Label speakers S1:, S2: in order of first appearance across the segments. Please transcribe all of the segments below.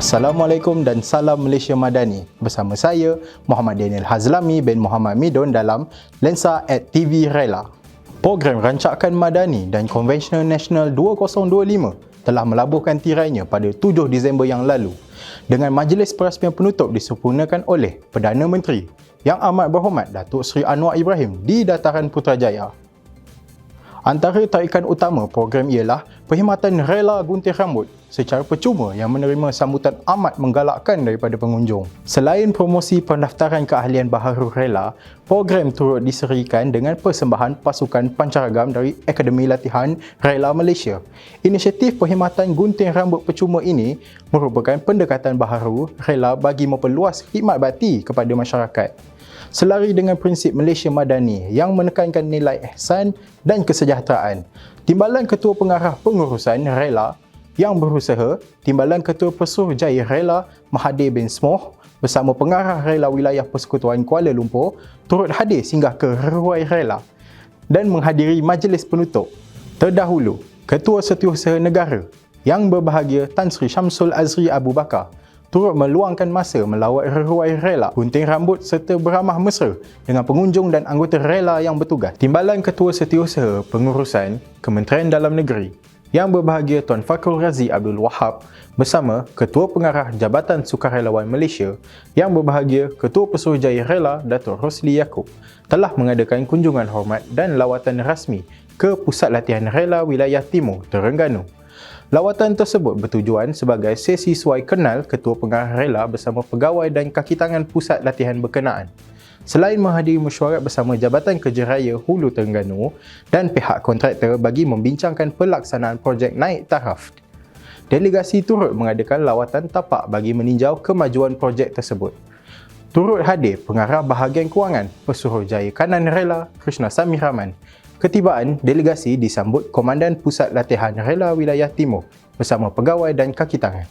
S1: Assalamualaikum dan salam Malaysia Madani. Bersama saya, Muhammad Daniel Hazlami bin Muhammad Midon dalam Lensa at TV Rela. Program Rancakan Madani dan Konvensional Nasional 2025 telah melabuhkan tirainya pada 7 Disember yang lalu dengan majlis perasmian penutup disempurnakan oleh Perdana Menteri Yang Amat Berhormat Datuk Seri Anwar Ibrahim di Dataran Putrajaya. Antara tarikan utama program ialah perkhidmatan rela gunting rambut secara percuma yang menerima sambutan amat menggalakkan daripada pengunjung. Selain promosi pendaftaran keahlian baharu rela, program turut diserikan dengan persembahan pasukan pancaragam dari Akademi Latihan Rela Malaysia. Inisiatif perkhidmatan gunting rambut percuma ini merupakan pendekatan baharu rela bagi memperluas khidmat bakti kepada masyarakat. Selari dengan prinsip Malaysia Madani yang menekankan nilai ihsan dan kesejahteraan, Timbalan Ketua Pengarah Pengurusan Rela yang berusaha, Timbalan Ketua Pesuruhjaya Rela Mahathir bin Smoh bersama Pengarah Rela Wilayah Persekutuan Kuala Lumpur turut hadir singgah ke Ruai Rela dan menghadiri majlis penutup. Terdahulu, Ketua Setiausaha Negara yang berbahagia Tan Sri Syamsul Azri Abu Bakar turut meluangkan masa melawat Ruai Rela, gunting rambut serta beramah mesra dengan pengunjung dan anggota rela yang bertugas. Timbalan Ketua Setiausaha Pengurusan Kementerian Dalam Negeri yang berbahagia Tuan Fakrul Razi Abdul Wahab bersama Ketua Pengarah Jabatan Sukarelawan Malaysia yang berbahagia Ketua Pesuruhjaya Rela Datuk Rosli Yaakob telah mengadakan kunjungan hormat dan lawatan rasmi ke Pusat Latihan Rela Wilayah Timur, Terengganu. Lawatan tersebut bertujuan sebagai sesi suai kenal Ketua Pengarah Rela bersama pegawai dan kaki tangan pusat latihan berkenaan. Selain menghadiri mesyuarat bersama Jabatan Kerja Raya Hulu Terengganu dan pihak kontraktor bagi membincangkan pelaksanaan projek naik taraf, delegasi turut mengadakan lawatan tapak bagi meninjau kemajuan projek tersebut. Turut hadir Pengarah Bahagian Kewangan Pesuruhjaya Kanan Rela Krishna Samiraman. Ketibaan delegasi disambut Komandan Pusat Latihan Rela Wilayah Timur bersama pegawai dan kaki tangan.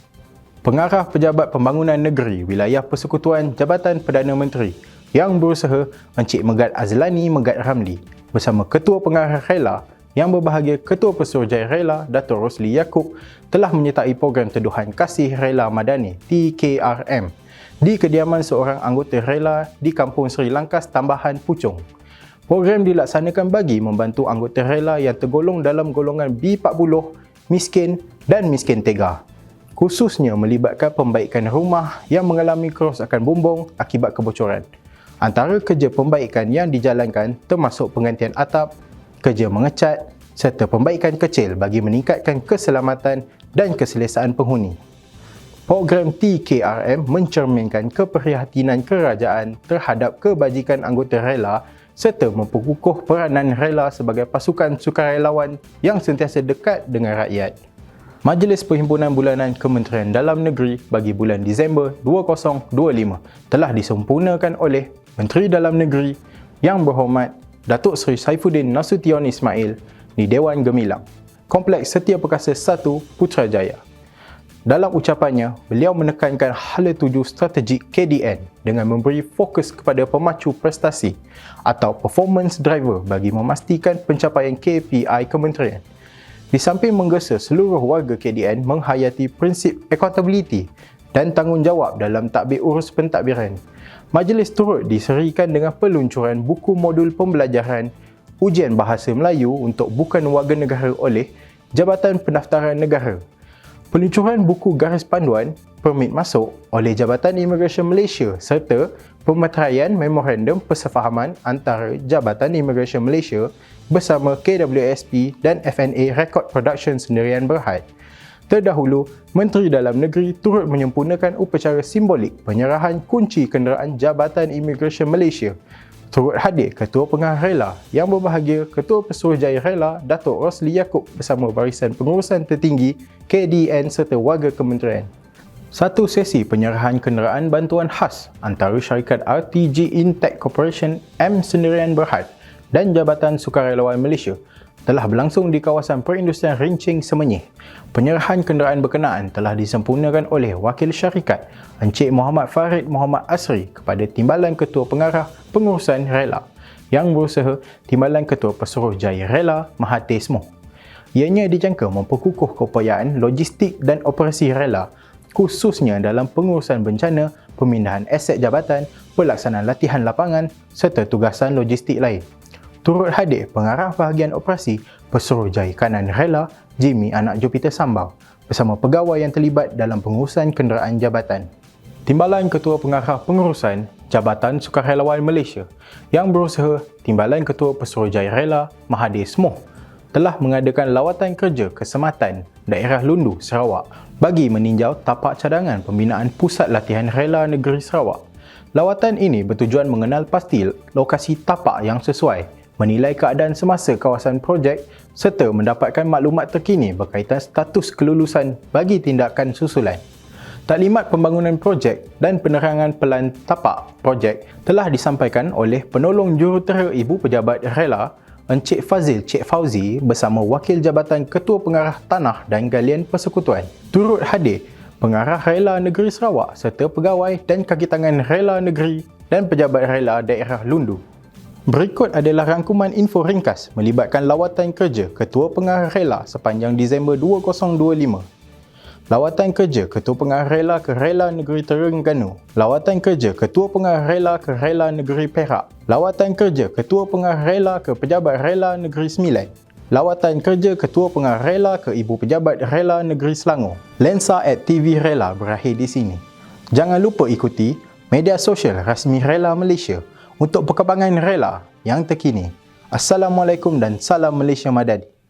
S1: Pengarah Pejabat Pembangunan Negeri Wilayah Persekutuan Jabatan Perdana Menteri yang berusaha Encik Megat Azlani Megat Ramli bersama Ketua Pengarah Rela yang berbahagia Ketua Pesuruhjaya Rela Datuk Rosli Yaakob telah menyertai program Teduhan Kasih Rela Madani TKRM di kediaman seorang anggota rela di Kampung Sri Langkas Tambahan Puchong. Program dilaksanakan bagi membantu anggota rela yang tergolong dalam golongan B40, miskin dan miskin tega. Khususnya melibatkan pembaikan rumah yang mengalami kerosakan bumbung akibat kebocoran. Antara kerja pembaikan yang dijalankan termasuk penggantian atap, kerja mengecat serta pembaikan kecil bagi meningkatkan keselamatan dan keselesaan penghuni. Program TKRM mencerminkan keprihatinan kerajaan terhadap kebajikan anggota rela serta memperkukuh peranan rela sebagai pasukan sukarelawan yang sentiasa dekat dengan rakyat. Majlis Perhimpunan Bulanan Kementerian Dalam Negeri bagi bulan Disember 2025 telah disempurnakan oleh Menteri Dalam Negeri Yang Berhormat Datuk Seri Saifuddin Nasution Ismail di Dewan Gemilang, Kompleks Setia Perkasa 1, Putrajaya. Dalam ucapannya, beliau menekankan hala tuju strategik KDN dengan memberi fokus kepada pemacu prestasi atau performance driver bagi memastikan pencapaian KPI kementerian. Di samping menggesa seluruh warga KDN menghayati prinsip accountability dan tanggungjawab dalam tadbir urus pentadbiran, majlis turut diserikan dengan peluncuran buku modul pembelajaran ujian bahasa Melayu untuk bukan warga negara oleh Jabatan Pendaftaran Negara. Peluncuran buku garis panduan permit masuk oleh Jabatan Imigresen Malaysia serta pemeteraian memorandum persefahaman antara Jabatan Imigresen Malaysia bersama KWSP dan FNA Record Production Sendirian Berhad. Terdahulu, Menteri Dalam Negeri turut menyempurnakan upacara simbolik penyerahan kunci kenderaan Jabatan Imigresen Malaysia. Turut hadir Ketua Pengarah Rela yang berbahagia Ketua Pesuruhjaya Rela Datuk Rosli Yaakob bersama barisan pengurusan tertinggi KDN serta warga kementerian. Satu sesi penyerahan kenderaan bantuan khas antara syarikat RTG Intech Corporation M Sendirian Berhad dan Jabatan Sukarelawan Malaysia telah berlangsung di kawasan perindustrian Rincing Semenyih. Penyerahan kenderaan berkenaan telah disempurnakan oleh Wakil Syarikat Encik Muhammad Farid Muhammad Asri kepada Timbalan Ketua Pengarah Pengurusan Rela yang berusaha Timbalan Ketua Pesuruhjaya Rela Mahathir Smoh. Ianya dijangka memperkukuh keupayaan logistik dan operasi rela khususnya dalam pengurusan bencana, pemindahan aset jabatan, pelaksanaan latihan lapangan serta tugasan logistik lain. Turut hadir pengarah bahagian operasi Pesuruhjaya Kanan Rela, Jimmy anak Jupiter Sambau, bersama pegawai yang terlibat dalam pengurusan kenderaan jabatan. Timbalan Ketua Pengarah Pengurusan Jabatan Sukarelawan Malaysia yang berusaha Timbalan Ketua Pesuruhjaya Rela Mahathir Smoh telah mengadakan lawatan kerja ke Sematan, daerah Lundu, Sarawak bagi meninjau tapak cadangan pembinaan Pusat Latihan Rela Negeri Sarawak. Lawatan ini bertujuan mengenal pasti lokasi tapak yang sesuai, menilai keadaan semasa kawasan projek serta mendapatkan maklumat terkini berkaitan status kelulusan bagi tindakan susulan. Taklimat pembangunan projek dan penerangan pelan tapak projek telah disampaikan oleh Penolong Jurutera Ibu Pejabat Rela Encik Fazil Cik Fauzi bersama Wakil Jabatan Ketua Pengarah Tanah dan Galian Persekutuan. Turut hadir Pengarah Rela Negeri Sarawak serta pegawai dan kaki tangan Rela Negeri dan pejabat Rela Daerah Lundu. Berikut adalah rangkuman info ringkas melibatkan lawatan kerja Ketua Pengarah Rela sepanjang Disember 2025. Lawatan kerja Ketua Pengarah Rela ke Rela Negeri Terengganu. Lawatan kerja Ketua Pengarah Rela ke Rela Negeri Perak. Lawatan kerja Ketua Pengarah Rela ke Pejabat Rela Negeri Sembilan. Lawatan kerja Ketua Pengarah Rela ke Ibu Pejabat Rela Negeri Selangor. Lensa@TV Rela berakhir di sini. Jangan lupa ikuti media sosial rasmi Rela Malaysia untuk perkembangan Rela yang terkini. Assalamualaikum dan salam Malaysia Madani.